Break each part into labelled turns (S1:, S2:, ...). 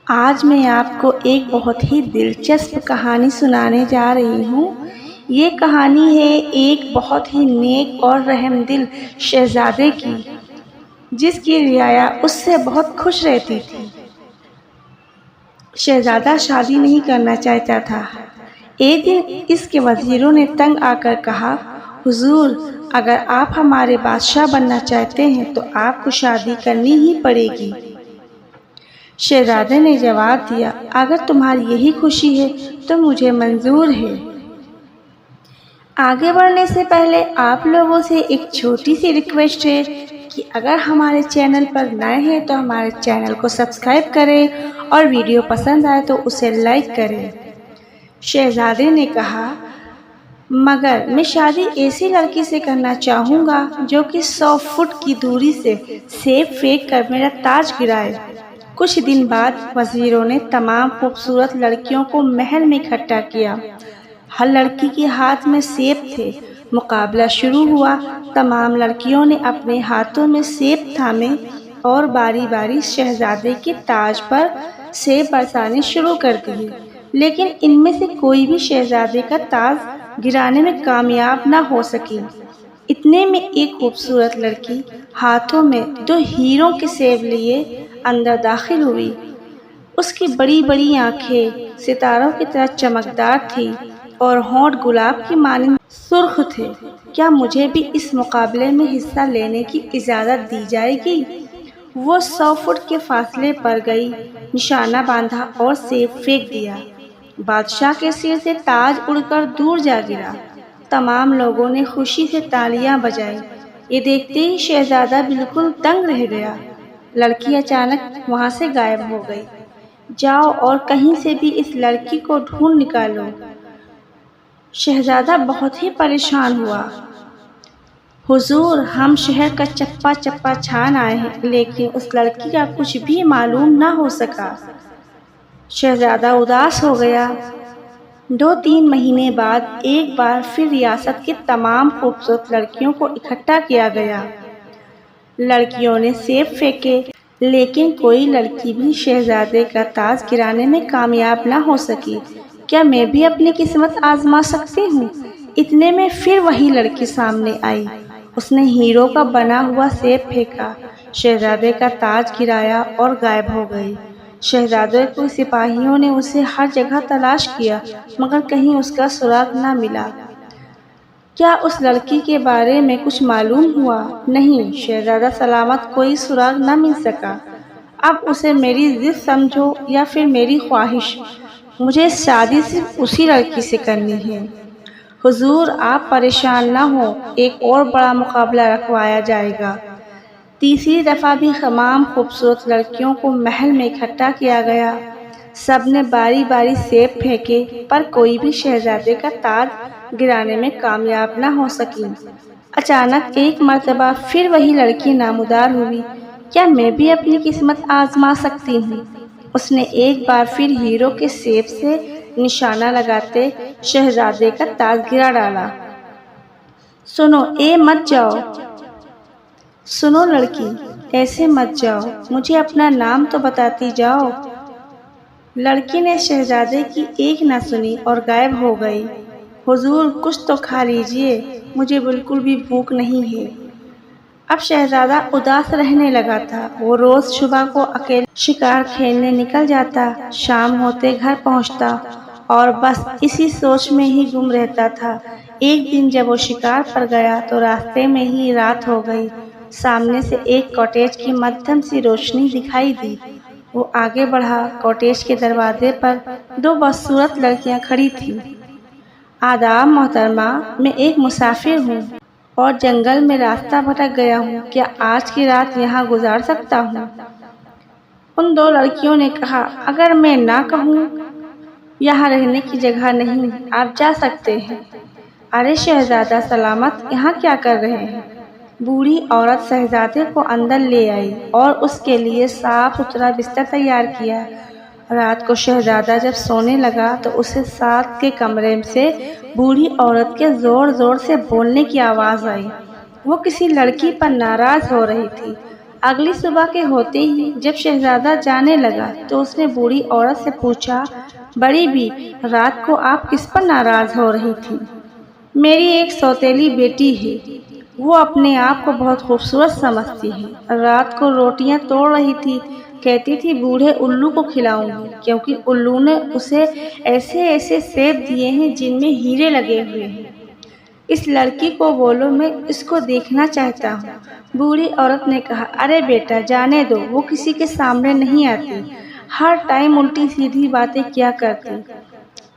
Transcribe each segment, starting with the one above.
S1: آج میں آپ کو ایک بہت ہی دلچسپ کہانی سنانے جا رہی ہوں۔ یہ کہانی ہے ایک بہت ہی نیک اور رحم دل شہزادے کی، جس کی رعایا اس سے بہت خوش رہتی تھی۔ شہزادہ شادی نہیں کرنا چاہتا تھا۔ ایک دن اس کے وزیروں نے تنگ آ کر کہا، حضور، اگر آپ ہمارے بادشاہ بننا چاہتے ہیں تو آپ کو شادی کرنی ہی پڑے گی۔ شہزادے نے جواب دیا، اگر تمہاری یہی خوشی ہے تو مجھے منظور ہے۔ آگے بڑھنے سے پہلے آپ لوگوں سے ایک چھوٹی سی ریکویسٹ ہے کہ اگر ہمارے چینل پر نئے ہیں تو ہمارے چینل کو سبسکرائب کریں اور ویڈیو پسند آئے تو اسے لائک کریں۔ شہزادے نے کہا، مگر میں شادی ایسی لڑکی سے کرنا چاہوں گا جو کہ 100 فٹ کی دوری سے سیب پھینک کر میرا تاج گرائے۔ کچھ دن بعد وزیروں نے تمام خوبصورت لڑکیوں کو محل میں اکٹھا کیا۔ ہر لڑکی کے ہاتھ میں سیب تھے۔ مقابلہ شروع ہوا۔ تمام لڑکیوں نے اپنے ہاتھوں میں سیب تھامے اور باری باری شہزادے کے تاج پر سیب برسانے شروع کر دیے، لیکن ان میں سے کوئی بھی شہزادے کا تاج گرانے میں کامیاب نہ ہو سکی۔ اتنے میں ایک خوبصورت لڑکی ہاتھوں میں 2 ہیروں کے سیب لیے اندر داخل ہوئی۔ اس کی بڑی بڑی آنکھیں ستاروں کی طرح چمکدار تھیں اور ہونٹ گلاب کی مانند سرخ تھے۔ کیا مجھے بھی اس مقابلے میں حصہ لینے کی اجازت دی جائے گی؟ وہ 100 فٹ کے فاصلے پر گئی، نشانہ باندھا اور سیب پھینک دیا۔ بادشاہ کے سر سے تاج اڑ کر دور جا گرا۔ تمام لوگوں نے خوشی سے تالیاں بجائیں۔ یہ دیکھتے ہی شہزادہ بالکل دنگ رہ گیا۔ لڑکی اچانک وہاں سے غائب ہو گئی۔ جاؤ اور کہیں سے بھی اس لڑکی کو ڈھونڈ نکالو۔ شہزادہ بہت ہی پریشان ہوا۔ حضور، ہم شہر کا چپا چپا چھان آئے ہیں، لیکن اس لڑکی کا کچھ بھی معلوم نہ ہو سکا۔ شہزادہ اداس ہو گیا۔ 2-3 مہینے بعد ایک بار پھر ریاست کی تمام خوبصورت لڑکیوں کو اکٹھا کیا گیا۔ لڑکیوں نے سیب پھینکے، لیکن کوئی لڑکی بھی شہزادے کا تاج گرانے میں کامیاب نہ ہو سکی۔ کیا میں بھی اپنی قسمت آزما سکتی ہوں؟ اتنے میں پھر وہی لڑکی سامنے آئی۔ اس نے ہیروں کا بنا ہوا سیب پھینکا، شہزادے کا تاج گرایا اور غائب ہو گئی۔ شہزادے کے سپاہیوں نے اسے ہر جگہ تلاش کیا، مگر کہیں اس کا سراغ نہ ملا۔ کیا اس لڑکی کے بارے میں کچھ معلوم ہوا؟ نہیں، شہزادہ سلامت کوئی سراغ نہ مل سکا۔ اب اسے میری ضد سمجھو یا پھر میری خواہش، مجھے شادی صرف اسی لڑکی سے کرنی ہے۔ حضور، آپ پریشان نہ ہوں، ایک اور بڑا مقابلہ رکھوایا جائے گا۔ تیسری دفعہ بھی تمام خوبصورت لڑکیوں کو محل میں اکٹھا کیا گیا۔ سب نے باری باری سیب پھینکے، پر کوئی بھی شہزادے کا تاج گرانے میں کامیاب نہ ہو سکی۔ اچانک ایک مرتبہ پھر وہی لڑکی نمودار ہوئی۔ کیا میں بھی اپنی قسمت آزما سکتی ہوں؟ اس نے ایک بار پھر ہیروں کے سیب سے نشانہ لگاتے شہزادے کا تاج گرا ڈالا۔ سنو، مت جاؤ۔ سنو لڑکی، ایسے مت جاؤ، مجھے اپنا نام تو بتاتی جاؤ۔ لڑکی نے شہزادے کی ایک نہ سنی اور غائب ہو گئی۔ حضور، کچھ تو کھا لیجیے، مجھے بالکل بھی بھوک نہیں ہے۔ اب شہزادہ اداس رہنے لگا تھا۔ وہ روز صبح کو اکیلے شکار کھیلنے نکل جاتا، شام ہوتے گھر پہنچتا اور بس اسی سوچ میں ہی گم رہتا تھا۔ ایک دن جب وہ شکار پر گیا تو راستے میں ہی رات ہو گئی۔ سامنے سے ایک کاٹیج کی مدھم سی روشنی دکھائی دی۔ وہ آگے بڑھا۔ کاٹیج کے دروازے پر 2 بدصورت لڑکیاں کھڑی تھیں۔ آداب محترمہ، میں ایک مسافر ہوں اور جنگل میں راستہ بھٹک گیا ہوں، کیا آج کی رات یہاں گزار سکتا ہوں؟ ان 2 لڑکیوں نے کہا، اگر میں نہ کہوں، یہاں رہنے کی جگہ نہیں، آپ جا سکتے ہیں۔ ارے شہزادہ سلامت، یہاں کیا کر رہے ہیں؟ بوڑھی عورت شہزادے کو اندر لے آئی اور اس کے لیے صاف ستھرا بستر تیار کیا۔ رات کو شہزادہ جب سونے لگا تو اسے ساتھ کے کمرے سے بوڑھی عورت کے زور زور سے بولنے کی آواز آئی۔ وہ کسی لڑکی پر ناراض ہو رہی تھی۔ اگلی صبح کے ہوتے ہی جب شہزادہ جانے لگا تو اس نے بوڑھی عورت سے پوچھا، بڑی بی، رات کو آپ کس پر ناراض ہو رہی تھی؟ میری ایک سوتیلی بیٹی ہے، وہ اپنے آپ کو بہت خوبصورت سمجھتی ہے، رات کو روٹیاں توڑ رہی تھی، کہتی تھی بوڑھے الو کو کھلاؤں گی کیونکہ الو نے اسے ایسے ایسے سیب دیے ہیں جن میں ہیرے لگے ہوئے ہیں۔ اس لڑکی کو بولو، میں اس کو دیکھنا چاہتا ہوں۔ بوڑھی عورت نے کہا، ارے بیٹا جانے دو، وہ کسی کے سامنے نہیں آتی، ہر ٹائم الٹی سیدھی باتیں کیا کرتی۔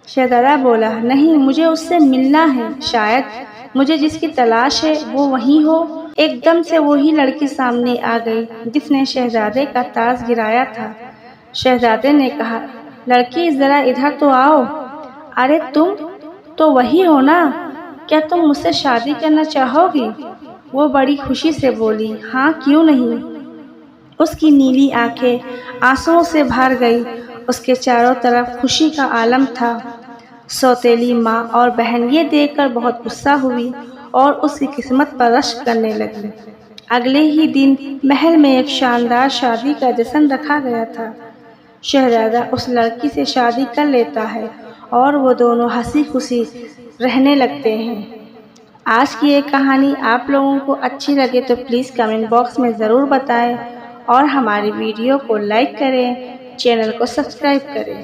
S1: شہزادہ بولا، نہیں، مجھے اس سے ملنا ہے، شاید مجھے جس کی تلاش ہے وہ وہی ہو۔ ایک دم سے وہی لڑکی سامنے آ گئی جس نے شہزادے کا تاج گرایا تھا۔ شہزادے نے کہا، لڑکی ذرا ادھر تو آؤ۔ ارے تم تو وہی ہو نا، کیا تم مجھ سے شادی کرنا چاہو گی؟ وہ بڑی خوشی سے بولی، ہاں کیوں نہیں۔ اس کی نیلی آنکھیں آنسوؤں سے بھر گئی، اس کے چاروں طرف خوشی کا عالم تھا۔ سوتیلی ماں اور بہن یہ دیکھ کر بہت غصہ ہوئی اور اس کی قسمت پر رشک کرنے لگی۔ اگلے ہی دن محل میں ایک شاندار شادی کا جشن رکھا گیا تھا۔ شہزادہ اس لڑکی سے شادی کر لیتا ہے اور وہ دونوں ہنسی خوشی رہنے لگتے ہیں۔ آج کی یہ کہانی آپ لوگوں کو اچھی لگے تو پلیز کمنٹ باکس میں ضرور بتائیں اور ہماری ویڈیو کو لائک کریں، چینل کو سبسکرائب کریں۔